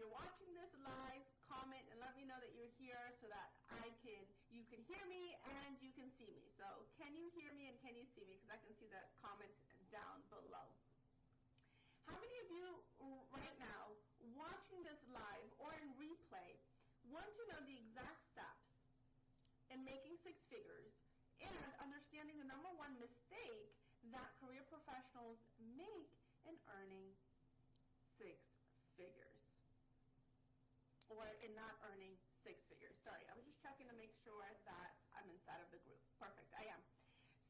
you're watching this live, comment and let me know that you're here so that you can hear me and you can see me. So can you hear me and can you see me? Because I can see the comments down below. How many of you right now watching this live or in replay want to know the exact steps in making six figures and understanding the number one mistake that career professionals make in earning six figures? Or in not earning six figures. Sorry, I was just checking to make sure that I'm inside of the group. Perfect, I am.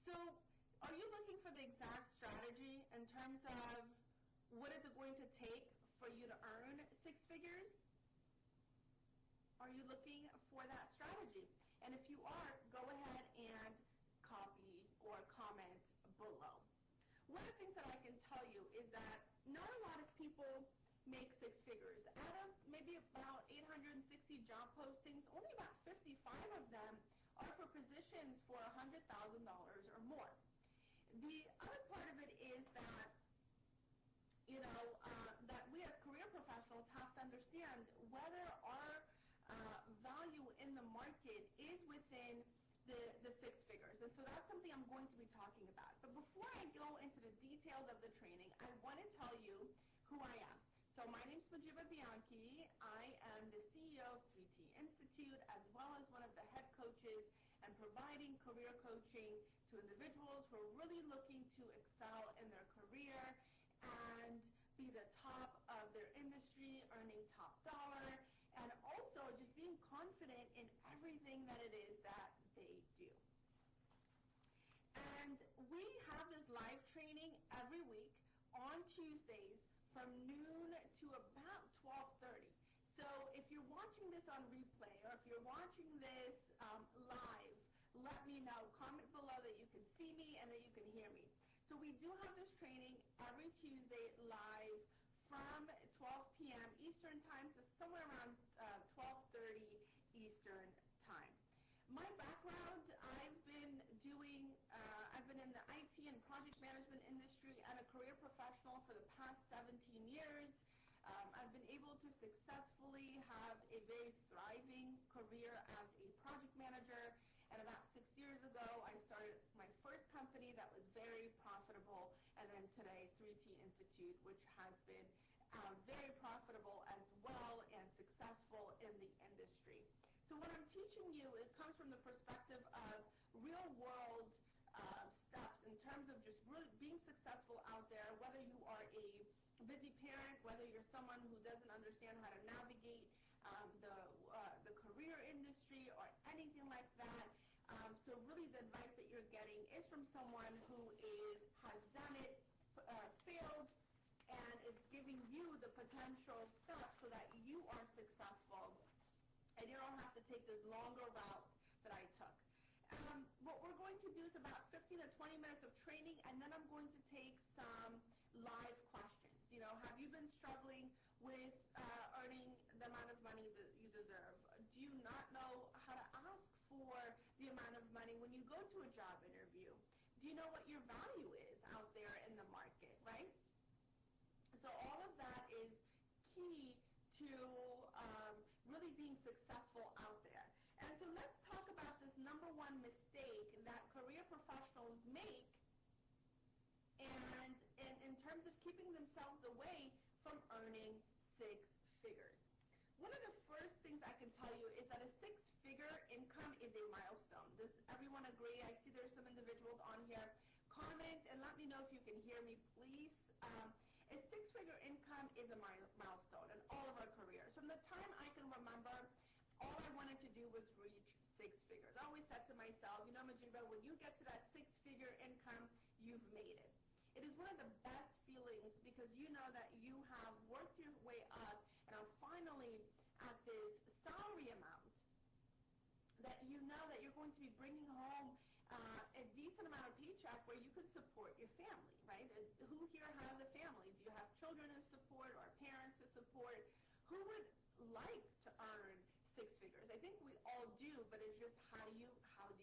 So are you looking for the exact strategy in terms of what is it going to take for you to earn six figures? Are you looking for that strategy? And if you are, go ahead and copy or comment below. One of the things that I can tell you is that not a lot of people make six figures. Out of maybe about 860 job postings, only about 55 of them are for positions for $100,000 or more. The other part of it is that, that we as career professionals have to understand whether our value in the market is within the six figures. And so that's something I'm going to be talking about. But before I go into the details of the training, I want to tell you who I am. So my name is Mujiba Bianchi. I am the CEO of 3T Institute, as well as one of the head coaches and providing career coaching to individuals who are really looking to excel in their career and be the top of their industry, earning top dollar, and also just being confident in everything that it is that they do. And we have this live training every week on Tuesdays from noon to about 12:30. So if you're watching this on replay or if you're watching this live, let me know. Comment below that you can see me and that you can hear me. So we do have this training every Tuesday live from 12 p.m. Eastern Time to somewhere around 12:30 Eastern Time. My background, I've been in the IT and project management industry and a career professional for the past 17 years. I've been able to successfully have a very thriving career as a project manager. And about 6 years ago, I started my first company that was very profitable. And then today, 3T Institute, which has been very profitable as well and successful in the industry. So what I'm teaching you, it comes from the perspective of real world steps in terms of just really being successful out there, whether you are a busy parent, whether you're someone who doesn't understand how to navigate the career industry or anything like that. So really the advice that you're getting is from someone who has done it, failed, and is giving you the potential steps so that you are successful and you don't have to take this longer route that I took. What we're going to do is about 15 to 20 minutes of training, and then I'm going to take some live questions. Have you been struggling with earning the amount of money that you deserve? Do you not know how to ask for the amount of money when you go to a job interview? Do you know what your value is out there in the market, right? So all of that is key to really being successful out there. And so let's talk about this number one mistake that career professionals make and in terms of keeping themselves away from earning six figures. One of the first things I can tell you is that a six-figure income is a milestone. Does everyone agree? I see there's some individuals on here. Comment and let me know if you can hear me, please. A six-figure income is a milestone in all of our careers. From the time I can remember, all I wanted to do was reach six figures. I always said to myself, Mujiba, when you get to that six-figure income, you've made it. It is one of the best feelings because you know that you have worked your way up and are finally at this salary amount that you know that you're going to be bringing home a decent amount of paycheck where you could support your family, right? Who here has a family? Do you have children to support or parents to support? Who would like to earn six figures? I think we all do, but it's just how do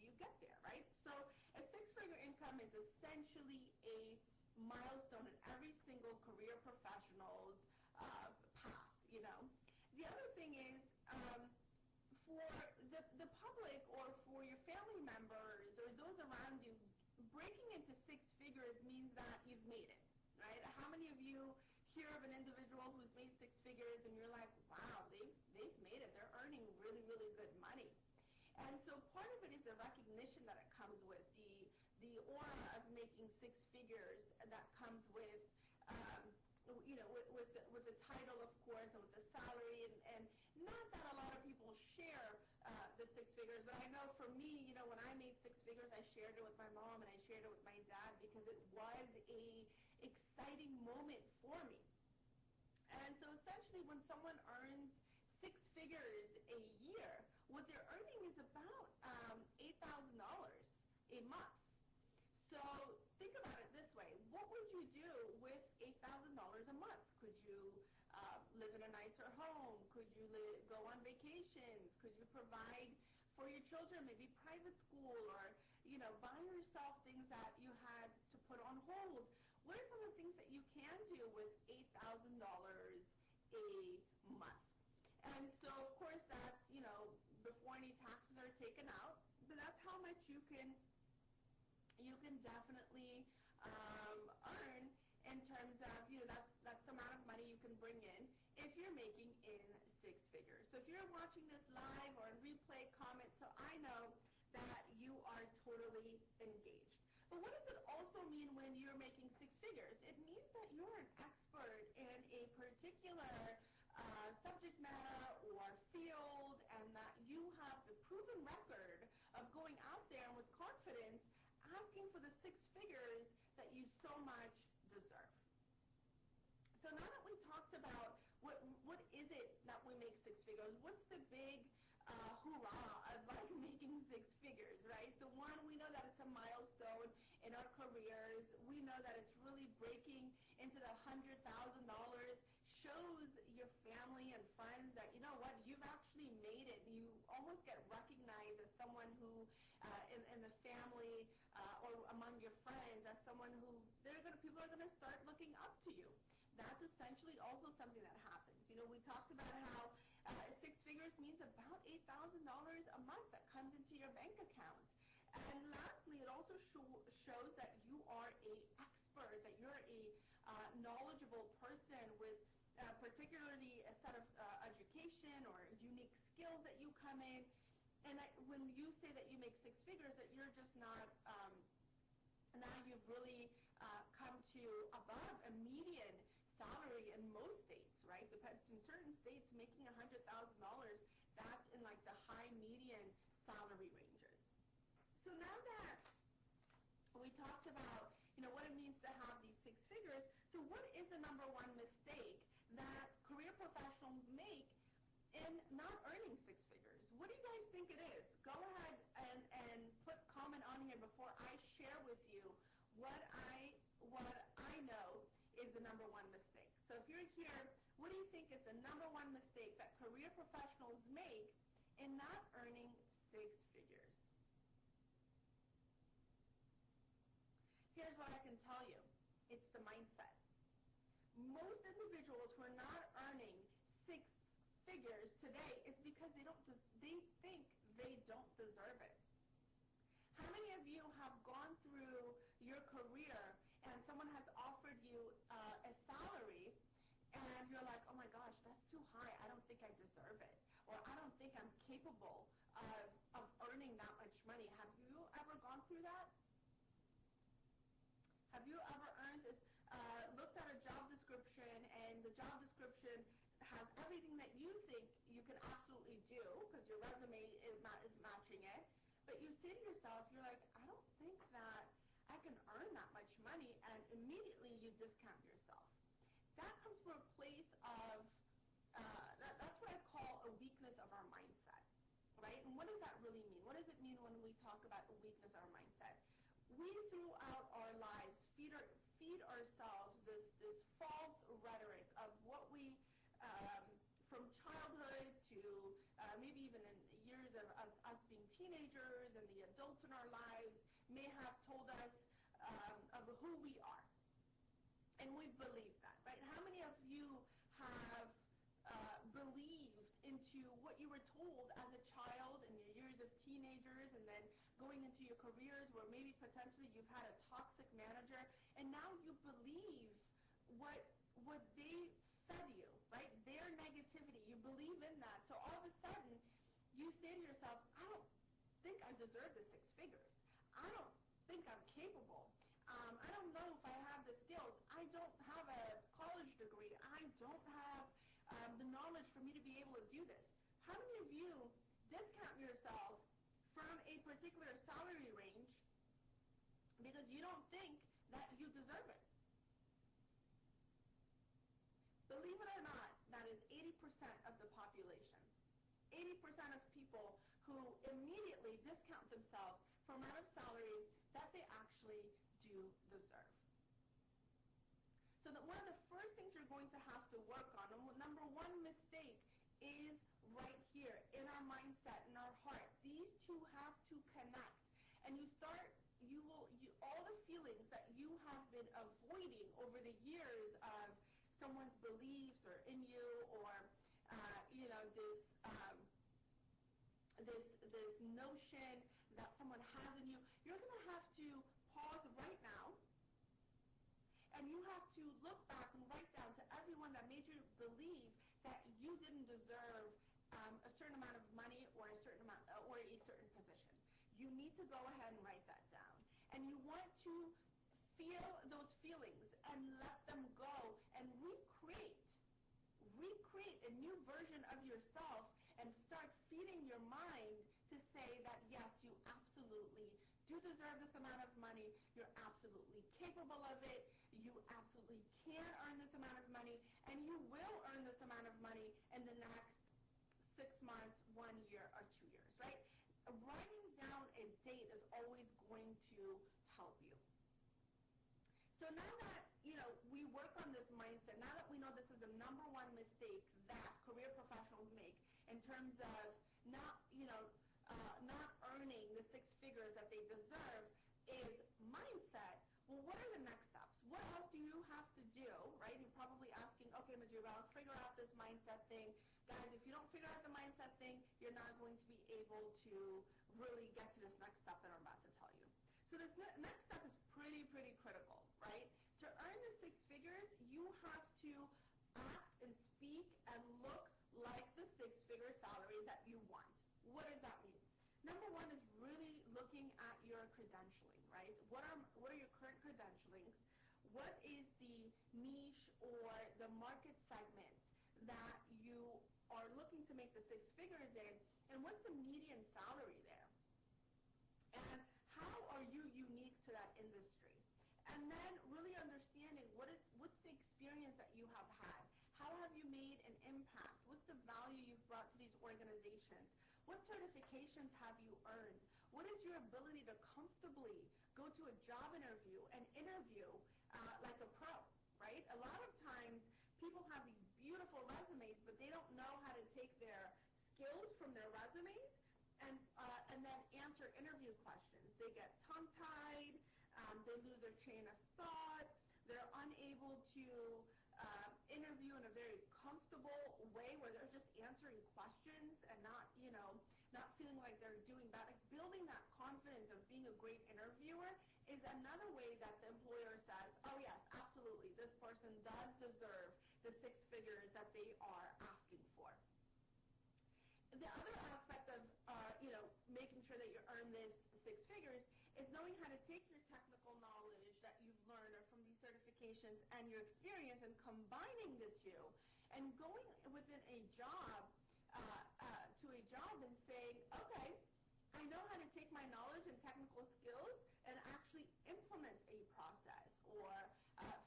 you get there, right? So a six-figure income is essentially a milestone in every single career professional's path, hear of an individual who's made six figures and you're like, wow, they've made it. They're earning really, really good money. And so part of it is the recognition that it comes with, the aura of making six figures that comes with, with the title, of course, and with the salary. And not that a lot of people share the six figures, but I know for me, when I made six figures, I shared it with my mom and I shared it with my dad because it was a exciting moment for me. And so essentially when someone earns six figures a year, what they're earning is about $8,000 a month. So think about it this way. What would you do with $8,000 a month? Could you live in a nicer home? Could you go on vacations? Could you provide for your children, maybe private school, or buy yourself things that you had to put on hold? What are some of the things that you can do with $8,000 a month? And so, of course, that's, before any taxes are taken out, but that's how much you can definitely earn in terms of, that's the amount of money you can bring in if you're making in six figures. So if you're watching this live or in replay, comment so I know that you are totally engaged. But what does it also mean when you're making six figures? It means that you're an expert in a particular subject matter or field, and that you have the proven record of going out there and with confidence asking for the six figures that you so much deserve. So now that we talked about what is it that we make six figures, what's the big hoorah of like making six figures, right? So one, we know that it's a milestone in our careers. We know that it's really breaking into the $100,000, shows your family and friends that, you know what, you've actually made it. You almost get recognized as someone who, in the family or among your friends, as someone who people are going to start looking up to you. That's essentially also something that happens. We talked about how six figures means about $8,000 a month that comes into your bank account. And lastly, it also shows that you are a expert, that you're a knowledgeable person with particularly a set of education or unique skills that you come in. And that when you say that you make six figures, that you're just not, now you've really come to above a median salary in most states, right? Depends, in certain states, making $100,000, that's in like the high median salary ranges. So now that we talked about, what it means to have these six figures, so what is the number one mistake that career professionals make in not earning six figures? What do you guys think it is? Go ahead and put comment on here before I share with you what I know is the number one mistake. So if you're here, what do you think is the number one mistake that career professionals make in not earning six figures? Here's what I can tell you. It's the mindset. Most individuals who are not earning six figures today is because they think they don't deserve it. How many of you have gone through your career and someone has offered you a salary and you're like, oh my gosh, that's too high. I don't think I deserve it. Or I don't think I'm capable of earning that much money. Have you ever gone through that? Have you ever looked at a job description and the job description has everything that you think you can absolutely do because your resume is matching it, but you say to yourself, you're like, I don't think that I can earn that much money, and immediately you discount yourself. That comes from a place of, that's what I call a weakness of our mindset, right? And what does that really mean? What does it mean when we talk about a weakness of our mindset? We, throughout our lives, feed ourselves this false rhetoric of what we, from childhood to maybe even in the years of us being teenagers and the adults in our lives, may have told us of who we are. And we believe that, right? How many of you have believed into what you were told as a child in your years of teenagers and then going into your careers where maybe potentially you've had a toxic manager and now you believe what they fed you, right? Their negativity. You believe in that. So all of a sudden, you say to yourself, I don't think I deserve the six figures. I don't think I'm capable. I don't know if I have the skills. I don't have a college degree. I don't have the knowledge for me to be able to do this. How many of you discount yourself from a particular salary range because you don't think that you deserve it? Believe it or not, that is 80% of the population. 80% of people who immediately discount themselves for amount of salary that they actually do deserve. So that one of the first things you're going to have to work on, and number one mistake, is right here in our mindset, in our heart. These two have to connect. And all the feelings that you have been avoiding over the years of someone's beliefs or in you, or this notion that someone has in you, you're going to have to pause right now, and you have to look back and write down to everyone that made you believe that you didn't deserve a certain amount of money or a certain position. You need to go ahead and write that down. And you want to feel those feelings and let them go and recreate a new version of yourself and start feeding your mind to say that, yes, you absolutely do deserve this amount of money. You're absolutely capable of it. You absolutely can earn this amount of money, and you will earn this amount of money in the next 6 months, 1 year, or 2 years, right? Writing down a date is always going to help you. So now that, we work on this mindset, now that we know this is the number one mistake that career professionals make in terms of not earning the six figures that they deserve, is mindset. Well, what are the next steps? What else do you have to do, right? You're probably asking, okay, Majuba, I'll figure out this mindset thing. Guys, if you don't figure out the mindset thing, you're not going to be able to really get to this next step that I'm about to tell you. So this next step is pretty critical, right? To earn the six figures, you have to act and speak and look like the six-figure salary that you want. What does that mean? Number one is really looking at your credentialing, right? What are your current credentialings? What is the niche or the market segment that you are looking to make the six figures in? And what's the median salary there? And how are you unique to that industry? And then really understanding what's the experience that you have had. How have you made an impact? What's the value you've brought to these organizations? What certifications have you earned? What is your ability to comfortably go to a job interview and interview like a pro, right? A lot of times people have these beautiful resumes, but they don't know how to take their skills from their resumes and then answer interview questions. They get tongue-tied. They lose their chain of thought. They're unable to interview in a very comfortable way where they're just answering questions and not feeling like they're doing that. Like building that confidence of being a great interviewer is another way that the employer says, oh yes, absolutely, this person does deserve the six figures that they are asking for. The other aspect of making sure that you earn this six figures is knowing how to take your technical knowledge that you've learned or from these certifications and your experience and combining the two and going within a job to a job and saying, okay, I know how to take my knowledge and technical skills and actually implement a process or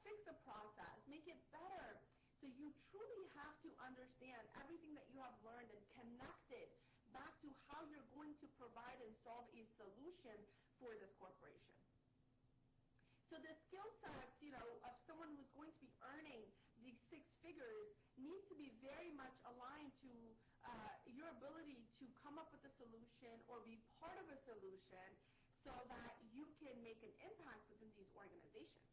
fix a process, make it better. So you truly have to understand everything that you have learned and connect it back to how you're going to provide and solve a solution for this corporation. So the skill sets, of someone who's going to be earning these six figures needs to be very much aligned to your ability to come up with a solution or be part of a solution so that you can make an impact within these organizations.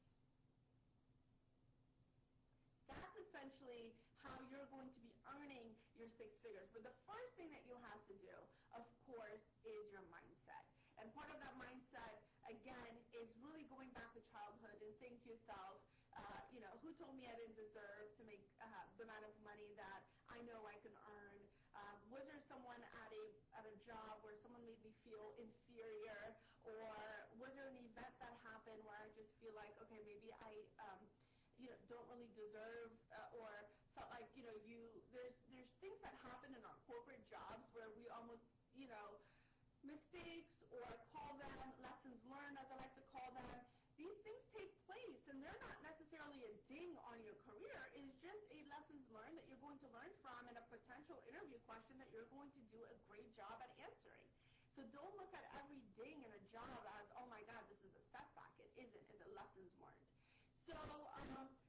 That's essentially how you're going to be earning your six figures. But the first thing that you have to do, of course, is your mindset. And part of that mindset, again, is really going back to childhood and saying to yourself, who told me I didn't deserve to make the amount of money that I know I can earn? Was there someone at a job where someone made me feel inferior, or was there an event that happened where I just feel like, okay, maybe I don't really deserve, or felt like, there's things that happen in our corporate jobs where we almost, mistakes, or I call them lessons learned, as I like to call them. These things take place, and they're not necessarily a ding on your career. It's just a lessons learned that you're going to learn from, and a potential interview question that you're going to do a great job at answering. So don't look at every ding in a job as, oh my God, this is a setback. It isn't. It's a lessons learned. So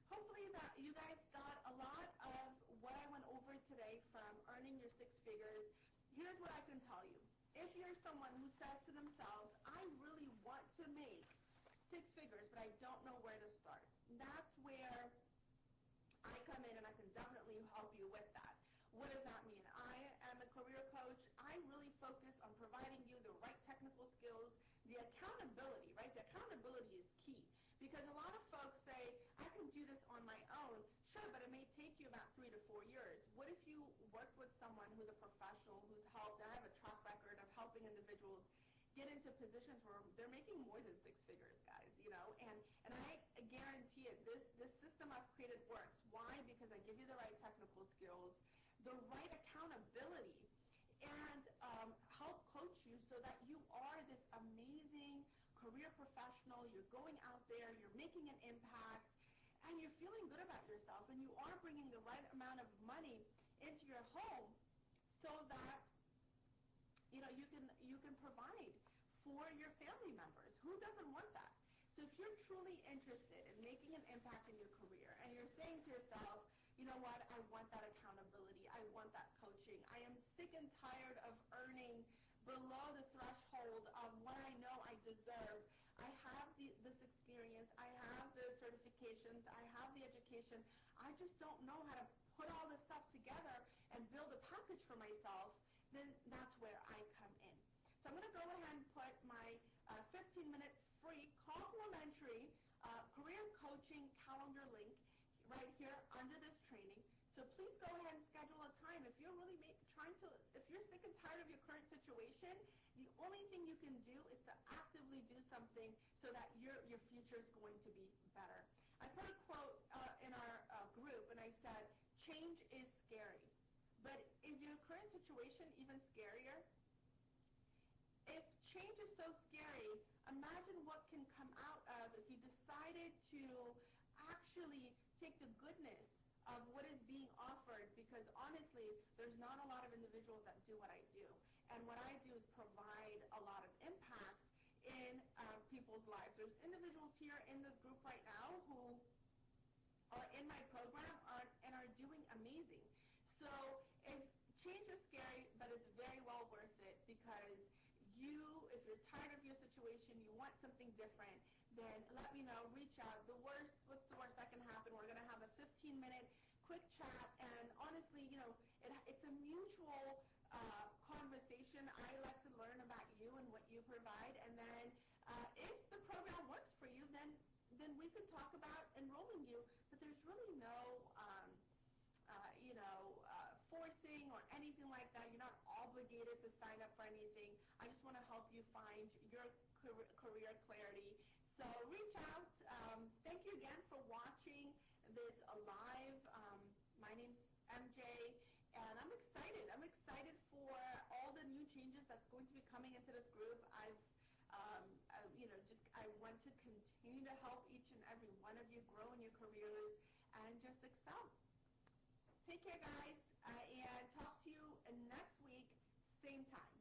hopefully that you guys got a lot of what I went over today from earning your six figures. Here's what I can tell you. If you're someone who says to themselves, I really want to make six figures, but I don't know where to start, that's where I come in, and I can definitely help you with that. What does that mean? I am a career coach. I really focus on providing you the right technical skills, the accountability, right? The accountability is key, because a lot of folks say, I can do this on my own. Sure, but it may take you about 3 to 4 years. What if you work with someone who's a professional, who's helped, and I have a track record of helping individuals get into positions where they're making more than six figures, guys, and I guarantee it, this system I've created works. Why? Because I give you the right technical skills, the right accountability, and help coach you so that you are this amazing career professional. You're going out there, you're making an impact, and you're feeling good about yourself, and you are bringing the right amount of money into your home so that you can provide for your family members. Who doesn't want that? So if you're truly interested in making an impact in your career, and you're saying to yourself, you know what, I want that accountability, I want that coaching, I am sick and tired of earning below the threshold of what I know I deserve. I have this experience, I have the certifications, I have the education, I just don't know how to put all this stuff together and build a package for myself, then that's where I come in. So I'm going to go ahead and put my 15-minute free complimentary career coaching calendar link right here under this training. So please go ahead and schedule a time. If you're really if you're sick and tired of your current situation, the only thing you can do is to actively do something so that your future is going to be better. I put a quote in our group, and I said, change is scary. But is your current situation even scarier? If change is so scary, imagine what can come out of if you decided to actually take the goodness of what is being offered, because honestly, there's not a lot of individuals that do what I do. And what I do is provide a lot of impact in people's lives. There's individuals here in this group right now who are in my program and are doing amazing. So if change is scary, but it's very well worth it, because if you're tired of your situation, you want something different, then let me know, reach out. What's the worst that can happen? We're going to have a 15-minute quick chat, and honestly, it's a mutual conversation. I like to learn about you and what you provide, and then if the program works for you, then we could talk about enrolling you, but there's really no forcing or anything like that. You're not obligated to sign up for anything. I just want to help you find your career clarity. So reach out. Thank you again for watching this live. My name's MJ, and I'm excited. I'm excited for all the new changes that's going to be coming into this group. I want to continue to help each and every one of you grow in your careers and just excel. Take care, guys, and talk to you next week, same time.